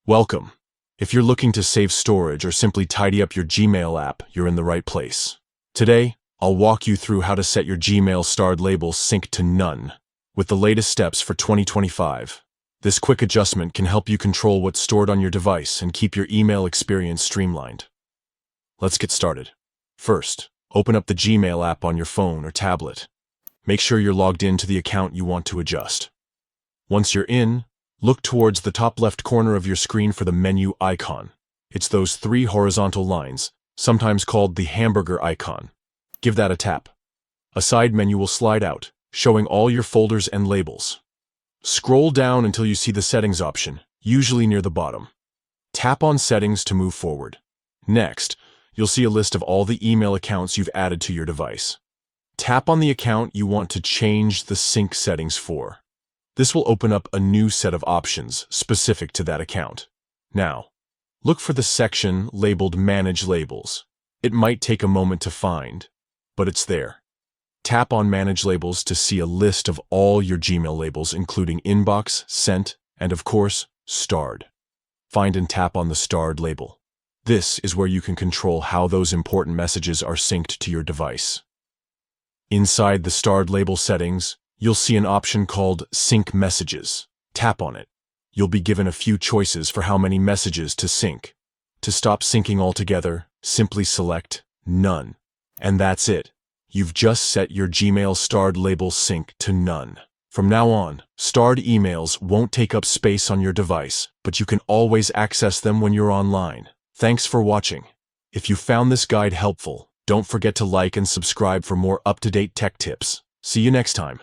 Welcome. If you're looking to save storage or simply tidy up your Gmail app, you're in the right place. Today, I'll walk you through how to set your Gmail starred label sync to none with the latest steps for 2025. This quick adjustment can help you control what's stored on your device and keep your email experience streamlined. Let's get started. First, open up the Gmail app on your phone or tablet. Make sure you're logged in to the account you want to adjust. Once you're in, look towards the top left corner of your screen for the menu icon. It's those three horizontal lines, sometimes called the hamburger icon. Give that a tap. A side menu will slide out, showing all your folders and labels. Scroll down until you see the Settings option, usually near the bottom. Tap on Settings to move forward. Next, you'll see a list of all the email accounts you've added to your device. Tap on the account you want to change the sync settings for. This will open up a new set of options specific to that account. Now, look for the section labeled Manage Labels. It might take a moment to find, but it's there. Tap on Manage Labels to see a list of all your Gmail labels, including Inbox, Sent, and of course, Starred. Find and tap on the Starred label. This is where you can control how those important messages are synced to your device. Inside the Starred label settings, you'll see an option called Sync Messages. Tap on it. You'll be given a few choices for how many messages to sync. To stop syncing altogether, simply select None. And that's it. You've just set your Gmail starred label sync to none. From now on, starred emails won't take up space on your device, but you can always access them when you're online. Thanks for watching. If you found this guide helpful, don't forget to like and subscribe for more up-to-date tech tips. See you next time.